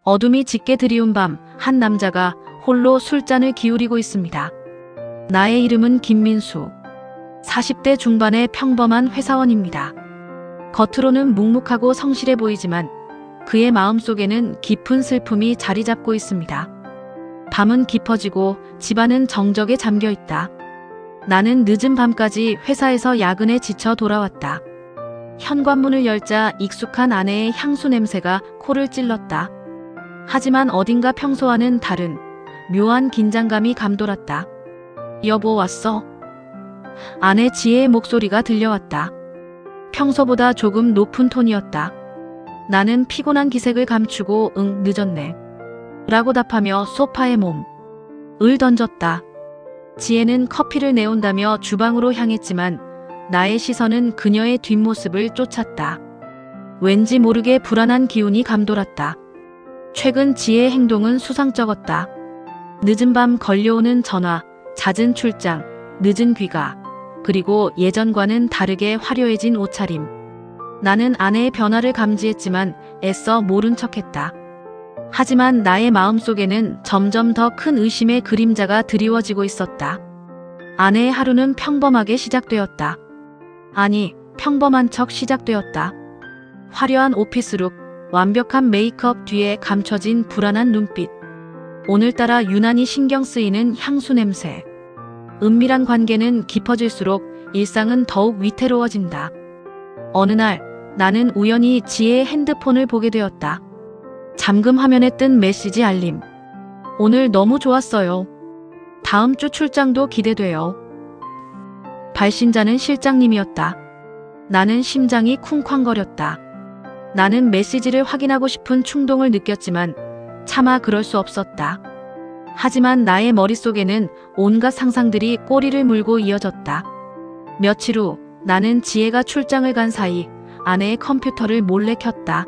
어둠이 짙게 드리운 밤, 한 남자가 홀로 술잔을 기울이고 있습니다. 나의 이름은 김민수. 40대 중반의 평범한 회사원입니다. 겉으로는 묵묵하고 성실해 보이지만 그의 마음속에는 깊은 슬픔이 자리 잡고 있습니다. 밤은 깊어지고 집안은 정적에 잠겨 있다. 나는 늦은 밤까지 회사에서 야근에 지쳐 돌아왔다. 현관문을 열자 익숙한 아내의 향수 냄새가 코를 찔렀다. 하지만 어딘가 평소와는 다른 묘한 긴장감이 감돌았다. 여보, 왔어? 아내 지혜의 목소리가 들려왔다. 평소보다 조금 높은 톤이었다. 나는 피곤한 기색을 감추고 응, 늦었네 라고 답하며 소파에 몸을 던졌다. 지혜는 커피를 내온다며 주방으로 향했지만 나의 시선은 그녀의 뒷모습을 쫓았다. 왠지 모르게 불안한 기운이 감돌았다. 최근 지혜의 행동은 수상쩍었다. 늦은 밤 걸려오는 전화, 잦은 출장, 늦은 귀가, 그리고 예전과는 다르게 화려해진 옷차림. 나는 아내의 변화를 감지했지만 애써 모른 척했다. 하지만 나의 마음속에는 점점 더 큰 의심의 그림자가 드리워지고 있었다. 아내의 하루는 평범하게 시작되었다. 아니, 평범한 척 시작되었다. 화려한 오피스룩, 완벽한 메이크업 뒤에 감춰진 불안한 눈빛. 오늘따라 유난히 신경 쓰이는 향수 냄새. 은밀한 관계는 깊어질수록 일상은 더욱 위태로워진다. 어느 날 나는 우연히 지혜의 핸드폰을 보게 되었다. 잠금 화면에 뜬 메시지 알림. 오늘 너무 좋았어요. 다음 주 출장도 기대돼요. 발신자는 실장님이었다. 나는 심장이 쿵쾅거렸다. 나는 메시지를 확인하고 싶은 충동을 느꼈지만 차마 그럴 수 없었다. 하지만 나의 머릿속에는 온갖 상상들이 꼬리를 물고 이어졌다. 며칠 후 나는 지혜가 출장을 간 사이 아내의 컴퓨터를 몰래 켰다.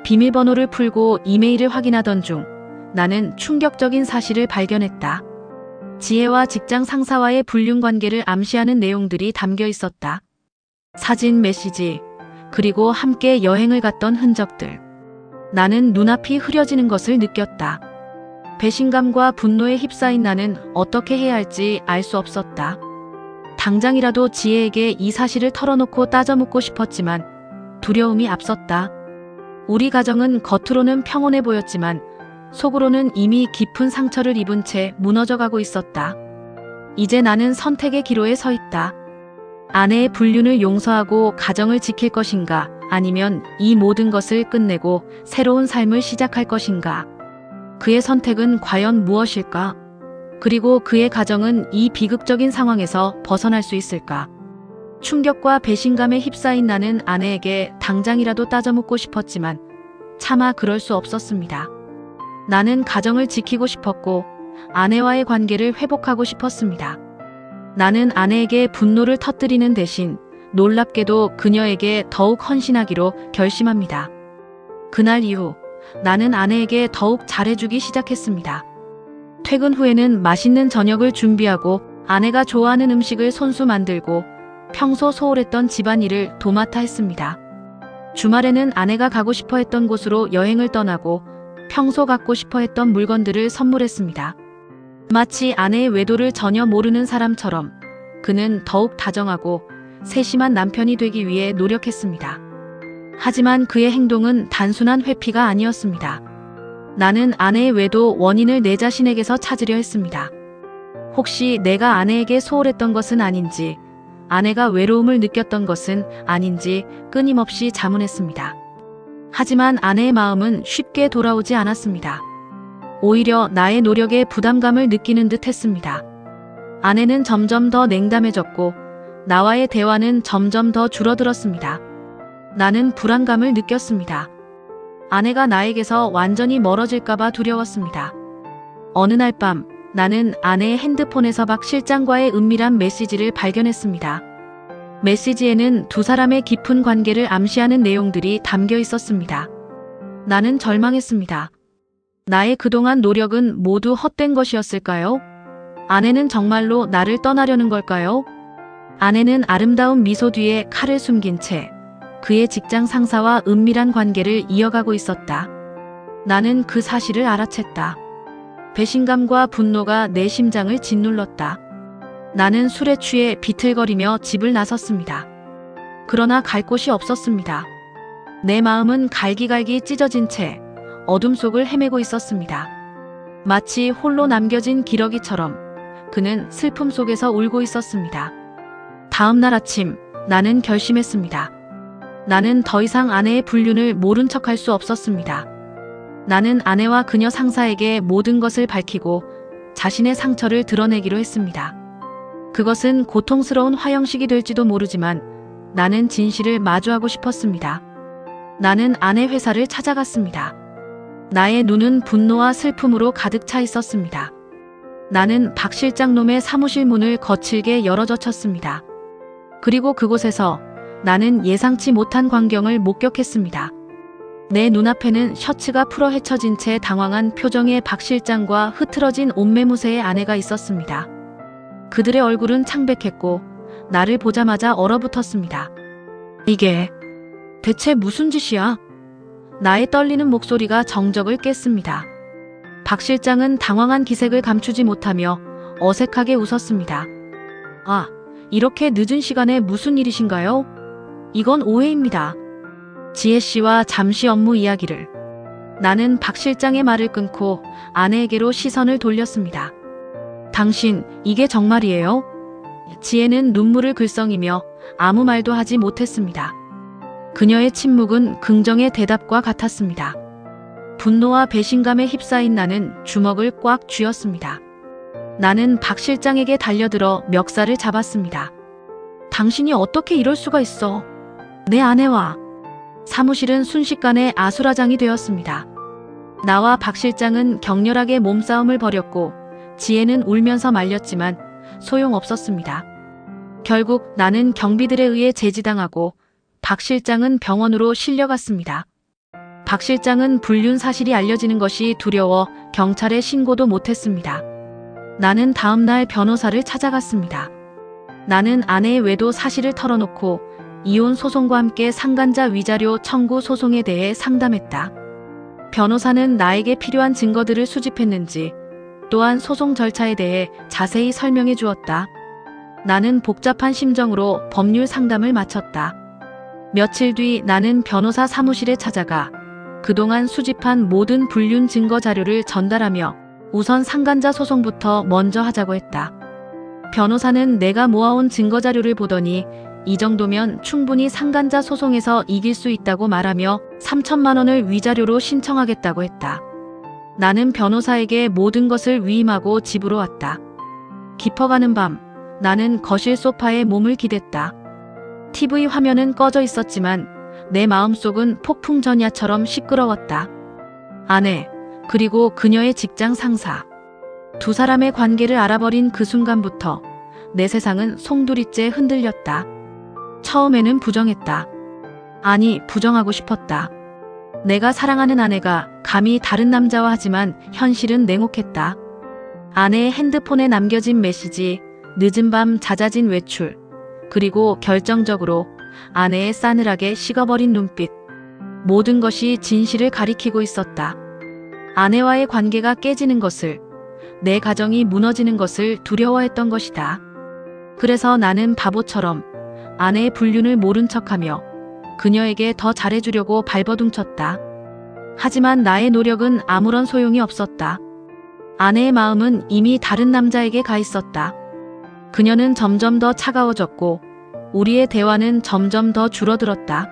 비밀번호를 풀고 이메일을 확인하던 중 나는 충격적인 사실을 발견했다. 지혜와 직장 상사와의 불륜 관계를 암시하는 내용들이 담겨 있었다. 사진, 메시지, 그리고 함께 여행을 갔던 흔적들. 나는 눈앞이 흐려지는 것을 느꼈다. 배신감과 분노에 휩싸인 나는 어떻게 해야 할지 알 수 없었다. 당장이라도 지혜에게 이 사실을 털어놓고 따져묻고 싶었지만 두려움이 앞섰다. 우리 가정은 겉으로는 평온해 보였지만 속으로는 이미 깊은 상처를 입은 채 무너져가고 있었다. 이제 나는 선택의 기로에 서 있다. 아내의 불륜을 용서하고 가정을 지킬 것인가, 아니면 이 모든 것을 끝내고 새로운 삶을 시작할 것인가. 그의 선택은 과연 무엇일까? 그리고 그의 가정은 이 비극적인 상황에서 벗어날 수 있을까? 충격과 배신감에 휩싸인 나는 아내에게 당장이라도 따져묻고 싶었지만 차마 그럴 수 없었습니다. 나는 가정을 지키고 싶었고 아내와의 관계를 회복하고 싶었습니다. 나는 아내에게 분노를 터뜨리는 대신 놀랍게도 그녀에게 더욱 헌신하기로 결심합니다. 그날 이후 나는 아내에게 더욱 잘해주기 시작했습니다. 퇴근 후에는 맛있는 저녁을 준비하고 아내가 좋아하는 음식을 손수 만들고 평소 소홀했던 집안일을 도맡아 했습니다. 주말에는 아내가 가고 싶어 했던 곳으로 여행을 떠나고 평소 갖고 싶어 했던 물건들을 선물했습니다. 마치 아내의 외도를 전혀 모르는 사람처럼 그는 더욱 다정하고 세심한 남편이 되기 위해 노력했습니다. 하지만 그의 행동은 단순한 회피가 아니었습니다. 나는 아내의 외도 원인을 내 자신에게서 찾으려 했습니다. 혹시 내가 아내에게 소홀했던 것은 아닌지, 아내가 외로움을 느꼈던 것은 아닌지 끊임없이 자문했습니다. 하지만 아내의 마음은 쉽게 돌아오지 않았습니다. 오히려 나의 노력에 부담감을 느끼는 듯 했습니다. 아내는 점점 더 냉담해졌고 나와의 대화는 점점 더 줄어들었습니다. 나는 불안감을 느꼈습니다. 아내가 나에게서 완전히 멀어질까봐 두려웠습니다. 어느 날 밤 나는 아내의 핸드폰에서 박 실장과의 은밀한 메시지를 발견했습니다. 메시지에는 두 사람의 깊은 관계를 암시하는 내용들이 담겨 있었습니다. 나는 절망했습니다. 나의 그동안 노력은 모두 헛된 것이었을까요? 아내는 정말로 나를 떠나려는 걸까요? 아내는 아름다운 미소 뒤에 칼을 숨긴 채 그의 직장 상사와 은밀한 관계를 이어가고 있었다. 나는 그 사실을 알아챘다. 배신감과 분노가 내 심장을 짓눌렀다. 나는 술에 취해 비틀거리며 집을 나섰습니다. 그러나 갈 곳이 없었습니다. 내 마음은 갈기갈기 찢어진 채 어둠 속을 헤매고 있었습니다. 마치 홀로 남겨진 기러기처럼 그는 슬픔 속에서 울고 있었습니다. 다음 날 아침 나는 결심했습니다. 나는 더 이상 아내의 불륜을 모른 척할 수 없었습니다. 나는 아내와 그녀 상사에게 모든 것을 밝히고 자신의 상처를 드러내기로 했습니다. 그것은 고통스러운 화형식이 될지도 모르지만 나는 진실을 마주하고 싶었습니다. 나는 아내 회사를 찾아갔습니다. 나의 눈은 분노와 슬픔으로 가득 차 있었습니다. 나는 박 실장 놈의 사무실 문을 거칠게 열어젖혔습니다. 그리고 그곳에서 나는 예상치 못한 광경을 목격했습니다. 내 눈앞에는 셔츠가 풀어 헤쳐진 채 당황한 표정의 박 실장과 흐트러진 옷매무새의 아내가 있었습니다. 그들의 얼굴은 창백했고 나를 보자마자 얼어붙었습니다. 이게 대체 무슨 짓이야? 나의 떨리는 목소리가 정적을 깼습니다. 박 실장은 당황한 기색을 감추지 못하며 어색하게 웃었습니다. 아, 이렇게 늦은 시간에 무슨 일이신가요? 이건 오해입니다. 지혜 씨와 잠시 업무 이야기를. 나는 박 실장의 말을 끊고 아내에게로 시선을 돌렸습니다. 당신, 이게 정말이에요? 지혜는 눈물을 글썽이며 아무 말도 하지 못했습니다. 그녀의 침묵은 긍정의 대답과 같았습니다. 분노와 배신감에 휩싸인 나는 주먹을 꽉 쥐었습니다. 나는 박 실장에게 달려들어 멱살을 잡았습니다. 당신이 어떻게 이럴 수가 있어? 내 아내와. 사무실은 순식간에 아수라장이 되었습니다. 나와 박 실장은 격렬하게 몸싸움을 벌였고 지혜는 울면서 말렸지만 소용없었습니다. 결국 나는 경비들에 의해 제지당하고 박 실장은 병원으로 실려갔습니다. 박 실장은 불륜 사실이 알려지는 것이 두려워 경찰에 신고도 못했습니다. 나는 다음 날 변호사를 찾아갔습니다. 나는 아내의 외도 사실을 털어놓고 이혼 소송과 함께 상간자 위자료 청구 소송에 대해 상담했다. 변호사는 나에게 필요한 증거들을 수집했는지 또한 소송 절차에 대해 자세히 설명해 주었다. 나는 복잡한 심정으로 법률 상담을 마쳤다. 며칠 뒤 나는 변호사 사무실에 찾아가 그동안 수집한 모든 불륜 증거 자료를 전달하며 우선 상간자 소송부터 먼저 하자고 했다. 변호사는 내가 모아온 증거 자료를 보더니 이 정도면 충분히 상간자 소송에서 이길 수 있다고 말하며 3천만 원을 위자료로 신청하겠다고 했다. 나는 변호사에게 모든 것을 위임하고 집으로 왔다. 깊어가는 밤, 나는 거실 소파에 몸을 기댔다. TV 화면은 꺼져 있었지만 내 마음속은 폭풍 전야처럼 시끄러웠다. 아내, 그리고 그녀의 직장 상사. 두 사람의 관계를 알아버린 그 순간부터 내 세상은 송두리째 흔들렸다. 처음에는 부정했다. 아니, 부정하고 싶었다. 내가 사랑하는 아내가 감히 다른 남자와 하지만 현실은 냉혹했다. 아내의 핸드폰에 남겨진 메시지, 늦은 밤 잦아진 외출, 그리고 결정적으로 아내의 싸늘하게 식어버린 눈빛. 모든 것이 진실을 가리키고 있었다. 아내와의 관계가 깨지는 것을, 내 가정이 무너지는 것을 두려워했던 것이다. 그래서 나는 바보처럼 아내의 불륜을 모른 척하며 그녀에게 더 잘해주려고 발버둥쳤다. 하지만 나의 노력은 아무런 소용이 없었다. 아내의 마음은 이미 다른 남자에게 가 있었다. 그녀는 점점 더 차가워졌고 우리의 대화는 점점 더 줄어들었다.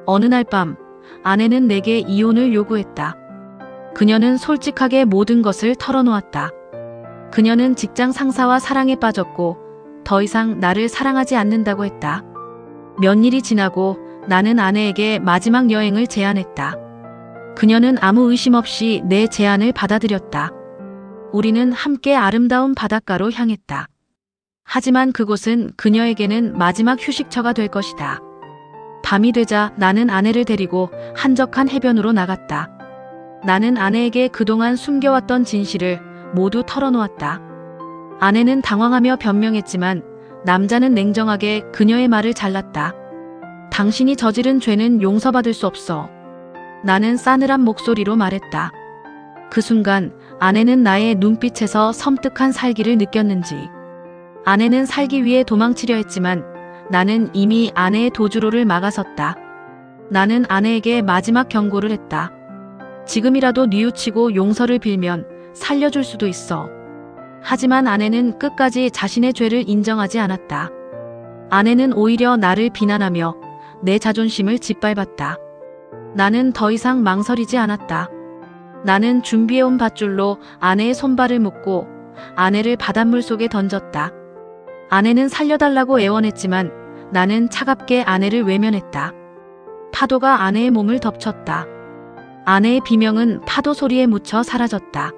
어느 날 밤 아내는 내게 이혼을 요구했다. 그녀는 솔직하게 모든 것을 털어놓았다. 그녀는 직장 상사와 사랑에 빠졌고 더 이상 나를 사랑하지 않는다고 했다. 몇 일이 지나고 나는 아내에게 마지막 여행을 제안했다. 그녀는 아무 의심 없이 내 제안을 받아들였다. 우리는 함께 아름다운 바닷가로 향했다. 하지만 그곳은 그녀에게는 마지막 휴식처가 될 것이다. 밤이 되자 나는 아내를 데리고 한적한 해변으로 나갔다. 나는 아내에게 그동안 숨겨왔던 진실을 모두 털어놓았다. 아내는 당황하며 변명했지만 남자는 냉정하게 그녀의 말을 잘랐다. 당신이 저지른 죄는 용서받을 수 없어. 나는 싸늘한 목소리로 말했다. 그 순간 아내는 나의 눈빛에서 섬뜩한 살기를 느꼈는지 아내는 살기 위해 도망치려 했지만 나는 이미 아내의 도주로를 막아섰다. 나는 아내에게 마지막 경고를 했다. 지금이라도 뉘우치고 용서를 빌면 살려줄 수도 있어. 하지만 아내는 끝까지 자신의 죄를 인정하지 않았다. 아내는 오히려 나를 비난하며 내 자존심을 짓밟았다. 나는 더 이상 망설이지 않았다. 나는 준비해온 밧줄로 아내의 손발을 묶고 아내를 바닷물 속에 던졌다. 아내는 살려달라고 애원했지만 나는 차갑게 아내를 외면했다. 파도가 아내의 몸을 덮쳤다. 아내의 비명은 파도 소리에 묻혀 사라졌다.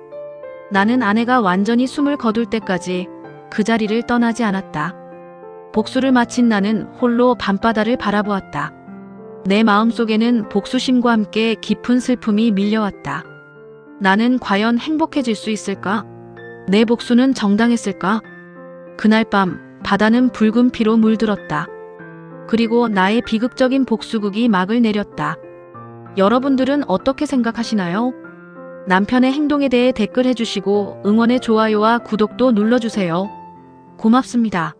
나는 아내가 완전히 숨을 거둘 때까지 그 자리를 떠나지 않았다. 복수를 마친 나는 홀로 밤바다를 바라보았다. 내 마음속에는 복수심과 함께 깊은 슬픔이 밀려왔다. 나는 과연 행복해질 수 있을까? 내 복수는 정당했을까? 그날 밤 바다는 붉은 피로 물들었다. 그리고 나의 비극적인 복수극이 막을 내렸다. 여러분들은 어떻게 생각하시나요? 남편의 행동에 대해 댓글 해주시고 응원의 좋아요와 구독도 눌러주세요. 고맙습니다.